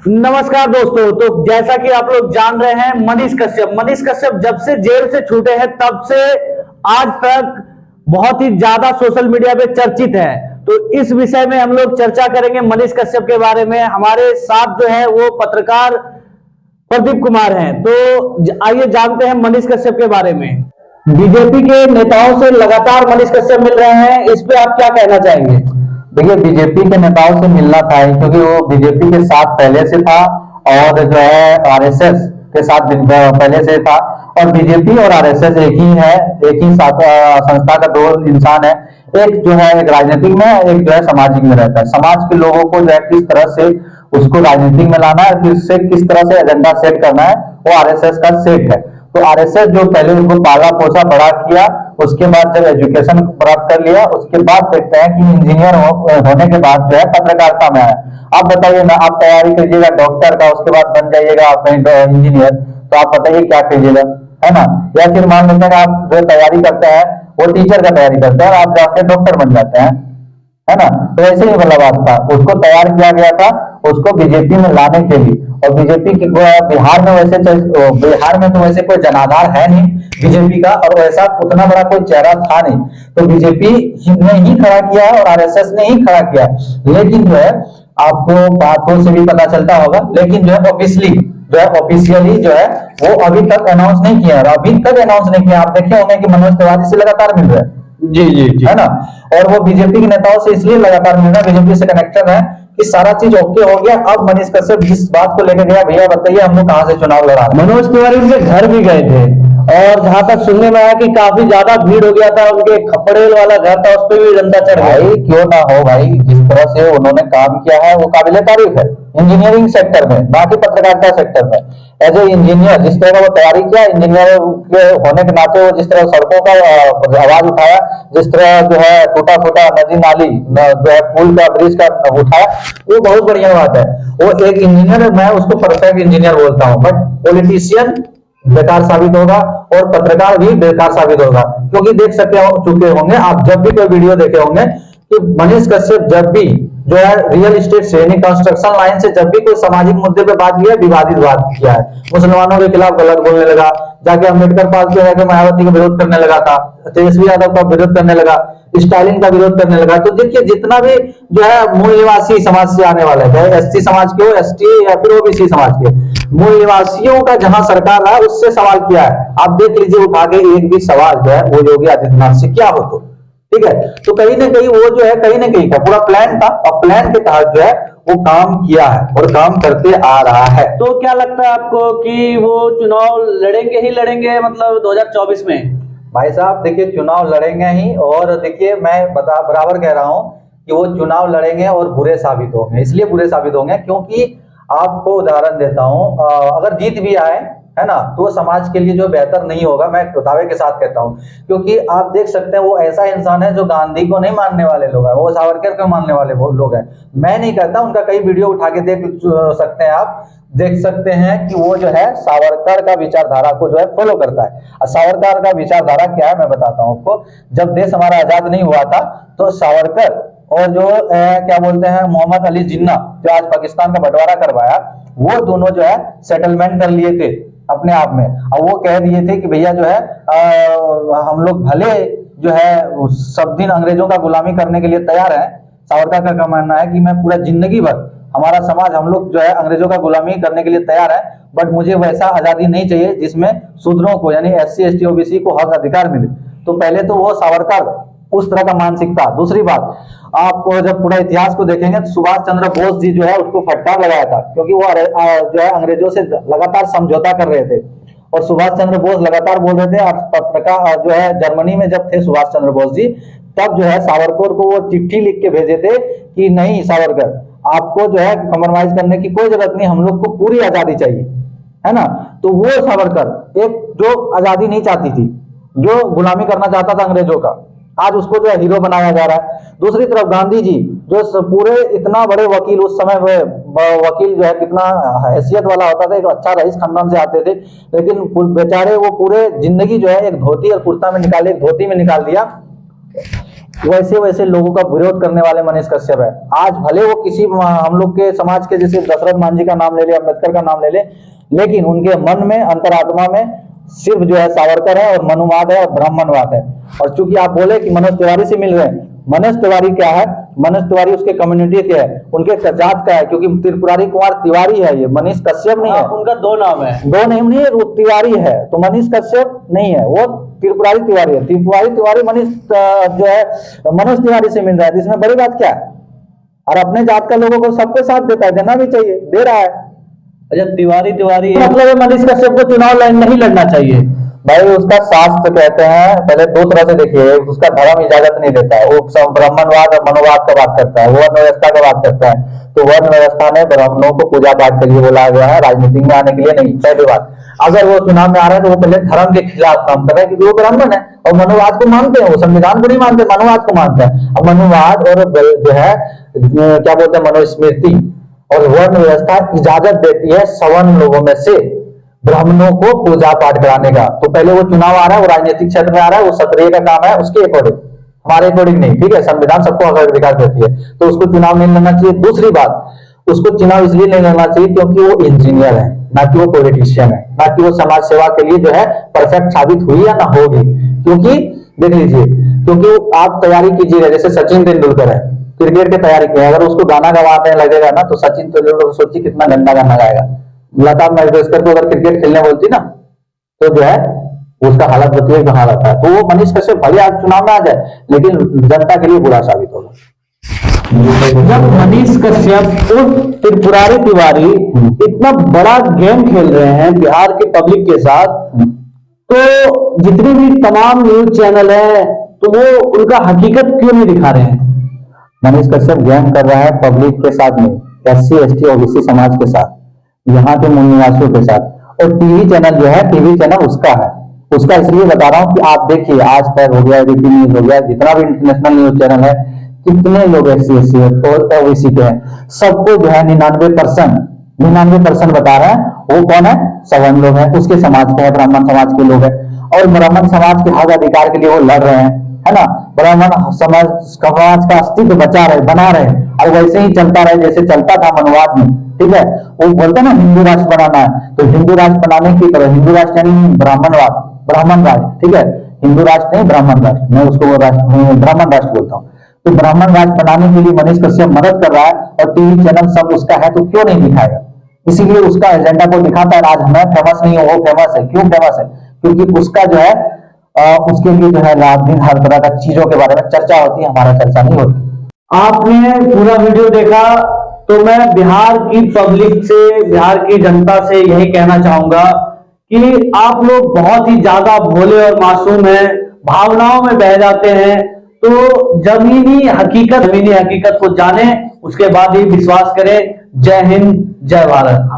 नमस्कार दोस्तों। तो जैसा कि आप लोग जान रहे हैं, मनीष कश्यप जब से जेल से छूटे हैं तब से आज तक बहुत ही ज्यादा सोशल मीडिया पे चर्चित है। तो इस विषय में हम लोग चर्चा करेंगे मनीष कश्यप के बारे में। हमारे साथ जो है वो पत्रकार प्रदीप कुमार हैं। तो आइए जानते हैं मनीष कश्यप के बारे में। बीजेपी के नेताओं से लगातार मनीष कश्यप मिल रहे हैं, इस पे आप क्या कहना चाहेंगे? देखिए, बीजेपी के नेताओं से मिलना था ही, क्योंकि वो बीजेपी के साथ पहले से था और जो है आरएसएस के साथ पहले से था। और बीजेपी और आरएसएस एक ही है, एक ही संस्था का दो इंसान है। एक जो है एक राजनीतिक में, एक जो है सामाजिक में रहता है। समाज के लोगों को जो है किस तरह से उसको राजनीतिक में लाना है, फिर से किस तरह से एजेंडा सेट करना है, वो आरएसएस का सेट है। तो आरएसएस जो पहले उनको पाला पोसा बड़ा किया, उसके बाद जब एजुकेशन प्राप्त कर लिया, उसके बाद देखते हैं कि इंजीनियर होने के बाद जो है पत्रकारिता में आया। आप बताइए ना, आप तैयारी करिएगा डॉक्टर का, उसके बाद बन जाइएगा आप इंजीनियर, तो आप बताइए क्या कीजिएगा, है ना? या फिर मान लेते हैं आप जो तैयारी करते हैं वो टीचर का तैयारी करते हैं और आप जाके डॉक्टर बन जाते हैं, है ना? तो ऐसे ही वाला बात था, उसको तैयार किया गया था उसको बीजेपी में लाने के लिए। और बीजेपी की बिहार में तो वैसे कोई जनाधार है नहीं बीजेपी का, और वैसा उतना बड़ा कोई चेहरा था नहीं। तो बीजेपी ने ही खड़ा किया है और आरएसएस ने ही खड़ा किया है। लेकिन जो है आपको बातों से भी पता चलता होगा, लेकिन जो है ऑफिशियली जो है वो अभी तक अनाउंस नहीं किया, आप देखे होंगे कि मनोज तिवारी से लगातार मिल रहे हैं। जी जी जी, है ना? और वो बीजेपी के नेताओं से इसलिए लगातार मिल रहा है, बीजेपी से कनेक्शन है कि सारा चीज ओके हो गया। अब मनीष कश्यप जिस बात को लेकर गया, भैया बताइए हम लोग कहां से चुनाव लड़ा रहे हैं। मनोज तिवारी उनके घर भी गए थे और जहां तक सुनने में आया कि काफी ज्यादा भीड़ हो गया था, उनके खपड़ेल वाला घर था, उस पर भी जनता चढ़ गई। क्यों ना हो भाई, जिस तरह से उन्होंने काम किया है वो काबिले तारीफ है। इंजीनियरिंग सेक्टर में, ना कि पत्रकारिता सेक्टर में, एज ए इंजीनियर जिस तरह का वो तैयारी किया, इंजीनियर के होने के नाते वो जिस तरह सड़कों का आवाज उठाया, जिस तरह जो है टूटा फूटा नदी नाली जो है पुल का ब्रिज का उठाया, वो बहुत बढ़िया बात है। वो एक इंजीनियर, मैं उसको परफेक्ट इंजीनियर बोलता हूँ, बट पॉलिटिशियन बेकार साबित होगा और पत्रकार भी बेकार साबित होगा। क्योंकि देख सकते हो चुके होंगे आप, जब भी कोई वीडियो देखे होंगे कि मनीष कश्यप जब भी जो है रियल एस्टेट से यानी कंस्ट्रक्शन लाइन से जब भी कोई सामाजिक मुद्दे पे बात किया, विवादित बात किया है, मुसलमानों के खिलाफ गलत बोलने लगा, जाके अम्बेडकर पार्क के जाकर मायावती का विरोध करने लगा था, तेजस्वी यादव का विरोध करने लगा, स्टालिन का विरोध करने लगा। तो देखिए, जितना भी जो है मूल निवासी समाज से आने वाले थे, एसटी समाज के हो, एसटी या फिर ओबीसी समाज के मूल निवासियों का जहां सरकार रहा उससे सवाल किया है। आप देख लीजिए उठा के, एक भी सवाल जो है वो योगी आदित्यनाथ से क्या हो, तो ठीक है। तो कहीं ना कहीं वो जो है कहीं ना कहीं का पूरा प्लान था और प्लान के तहत जो है वो काम किया है और काम करते आ रहा है। तो क्या लगता है आपको कि वो चुनाव लड़ेंगे ही लड़ेंगे, मतलब 2024 में? भाई साहब देखिए, चुनाव लड़ेंगे ही, और देखिए मैं बराबर कह रहा हूं कि वो चुनाव लड़ेंगे और बुरे साबित होंगे। इसलिए बुरे साबित होंगे क्योंकि आपको उदाहरण देता हूं, अगर जीत भी आए, है ना, तो समाज के लिए जो बेहतर नहीं होगा, मैं दावे के साथ कहता हूं। क्योंकि आप देख सकते हैं वो ऐसा इंसान है जो गांधी को नहीं मानने वाले लोग हैं, वो सावरकर को मानने वाले लोग हैं। मैं नहीं कहता, उनका कई वीडियो उठा के देख सकते हैं, आप देख सकते हैं कि वो जो है सावरकर का विचारधारा को जो है फॉलो करता है। और सावरकर का विचारधारा क्या है मैं बताता हूं आपको। जब देश हमारा आजाद नहीं हुआ था तो सावरकर और जो क्या बोलते हैं मोहम्मद अली जिन्ना, जो आज पाकिस्तान का बंटवारा करवाया, वो दोनों जो है सेटलमेंट कर लिए थे अपने आप में। और वो कह दिए थे कि भैया जो है हम लोग भले जो है सब दिन अंग्रेजों का गुलामी करने के लिए तैयार हैं। सावरकर का मानना है कि मैं पूरा जिंदगी भर हमारा समाज, हम लोग जो है अंग्रेजों का गुलामी करने के लिए तैयार है, बट मुझे वैसा आजादी नहीं चाहिए जिसमें शूद्रों को यानी एससी एसटी ओबीसी को हक अधिकार मिले। तो पहले तो वो सावरकर उस तरह का मानसिकता। दूसरी बात, आप जब पूरा इतिहास को देखेंगे तो सुभाष चंद्र बोस जी जो है उसको फटकार लगाया था, क्योंकि वो जो है अंग्रेजों से लगातार समझौता कर रहे थे और सुभाष चंद्र बोस लगातार बोल रहे थे। पत्रकार जो है जर्मनी में जब थे सुभाष चंद्र बोस जी, तब जो है सावरकर को वो चिट्ठी लिख के भेजे थे कि नहीं सावरकर, आपको जो है कॉम्प्रोमाइज करने की कोई जरूरत नहीं, हम लोग को पूरी आजादी चाहिए, है ना। तो वो सावरकर एक जो आजादी नहीं चाहती थी, जो गुलामी करना चाहता था अंग्रेजों का, आज उसको जो है हीरो बनाया जा रहा है। दूसरी तरफ गांधी जी जो पूरे इतना बड़े वकील, उस समय वकील जो है कितना हैसियत वाला होता था, एक अच्छा रईस खानदान से आते थे, लेकिन बेचारे वो पूरे जिंदगी जो है एक धोती और कुर्ता में निकाले, एक धोती में निकाल दिया। वैसे वैसे लोगों का विरोध करने वाले मनीष कश्यप है। आज भले वो किसी हम लोग के समाज के जैसे दशरथ मांझी का नाम ले ले, अम्बेडकर का नाम ले ले, लेकिन उनके मन में, अंतरात्मा में सिर्फ जो है सावरकर है और मनुवाद है और ब्राह्मणवाद है। और चूंकि आप बोले कि मनोज तिवारी से मिल रहे हैं, मनोज तिवारी क्या है? मनोज तिवारी उसके कम्युनिटी के है, उनके जात का है, क्योंकि त्रिपुरारी कुमार तिवारी है, ये मनीष कश्यप नहीं है। उनका दो नाम है, दो नेम नहीं है, वो तिवारी है, तो मनीष कश्यप नहीं है, वो त्रिपुरारी तिवारी है। त्रिपुरारी तिवारी मनीष जो है मनोज तिवारी से मिल रहा है, इसमें बड़ी बात क्या है? और अपने जात का लोगों को सबको साथ देता है, देना भी चाहिए, दे रहा है। अच्छा, तिवारी मतलब है मनीष कश्यप को चुनाव नहीं लड़ना चाहिए। भाई उसका शास्त्र कहते हैं, पहले दो तरह से देखिए, उसका धर्म इजाजत नहीं देता है, वो सब ब्राह्मणवाद और मनोवाद का बात करता है, वर्ण व्यवस्था का बात करता है। तो वर्ण व्यवस्था में ब्राह्मणों को पूजा पाठ के लिए बोला गया है, राजनीति में आने के लिए नहीं। पहली बात, अगर वो चुनाव में आ रहे हैं तो वो पहले धर्म के खिलाफ काम कर रहे हैं, क्योंकि वो ब्राह्मण है और मनोवाद को मानते हैं, वो संविधान को नहीं मानते, मनोवाद को मानते हैं। अब मनोवाद और जो है क्या बोलते हैं, मनुस्मृति और वर्ण व्यवस्था इजाजत देती है सवर्ण लोगों में से ब्राह्मणों को पूजा पाठ कराने का। तो पहले वो चुनाव आ रहा है, वो राजनीतिक क्षेत्र में आ रहा है, वो क्षत्रिय का काम है, उसके अकॉर्डिंग, हमारे अकॉर्डिंग नहीं, ठीक है। संविधान सबको अधिकार देती है, तो उसको चुनाव नहीं लड़ना चाहिए। दूसरी बात, उसको चुनाव इसलिए नहीं लड़ना चाहिए क्योंकि वो इंजीनियर है, ना कि वो पॉलिटिशियन है, ना कि वो समाज सेवा के लिए जो है परफेक्ट साबित हुई या ना होगी। क्योंकि देख लीजिए, क्योंकि आप तैयारी कीजिएगा, जैसे सचिन तेंदुलकर है, क्रिकेट की तैयारी की, अगर उसको गाना गवाने लगेगा ना तो सचिन तेंदुलकर सोचिए कितना गंदा गाना गाएगा। लता मंगेशकर को अगर क्रिकेट खेलने बोलती ना तो जो है उसका हालत बताइए कहाँ रहता है। तो वो मनीष कश्यप भले आज चुनाव में आ जाए, लेकिन जनता के लिए बुरा साबित होगा। जब मनीष कश्यप और त्रिपुरारी तिवारी इतना बड़ा गेम खेल रहे हैं बिहार के पब्लिक के साथ, तो जितने भी तमाम न्यूज चैनल है तो वो उनका हकीकत क्यों नहीं दिखा रहे हैं? मनीष कश्यप गेम कर रहा है पब्लिक के साथ नहीं, SC ST OBC समाज के साथ, यहाँ के मूल निवासियों के साथ। और टीवी चैनल जो है, टीवी चैनल उसका है, उसका इसलिए बता रहा हूँ कि आप देखिए, आज तक हो गया, ABP न्यूज हो गया, जितना भी इंटरनेशनल न्यूज चैनल है, कितने लोग SC ST और OBC के हैं, सबको जो है 99% बता रहे हैं वो कौन है? सवर्ण लोग हैं, उसके समाज के हैं, ब्राह्मण समाज के लोग हैं, और ब्राह्मण समाज के हक अधिकार के लिए वो लड़ रहे हैं, है ना। ब्राह्मण समाज का अस्तित्व बचा रहे, बना रहे, और वैसे ही चलता रहे जैसे चलता था मनोवाद में, ठीक है। वो बोलते हैं ना हिंदू राष्ट्र बनाना है, तो हिंदू राष्ट्र बनाने की तरह, हिंदू राष्ट्र यानी ब्राह्मणवाद, ब्राह्मण राष्ट्र, ठीक है, हिंदू राष्ट्र नहीं ब्राह्मण राष्ट्र, मैं उसको ब्राह्मण राष्ट्र बोलता हूँ। तो ब्राह्मण राष्ट्र बनाने के लिए मनीष कश्यप मदद कर रहा है, और टीवी चैनल सब उसका है, तो क्यों नहीं दिखाएगा? इसीलिए उसका एजेंडा को दिखाता है। आज मैं फेमस नहीं हूँ, वो फेमस है। क्यों फेमस है? क्योंकि उसका जो है उसके लिए जो है रात दिन हर तरह का चीजों के बारे में चर्चा होती है, हमारा चर्चा नहीं होती। आपने पूरा वीडियो देखा, तो मैं बिहार की पब्लिक से, बिहार की जनता से यही कहना चाहूंगा कि आप लोग बहुत ही ज्यादा भोले और मासूम हैं, भावनाओं में बह जाते हैं। तो जमीनी हकीकत को जाने, उसके बाद ही विश्वास करें। जय हिंद, जय भारत।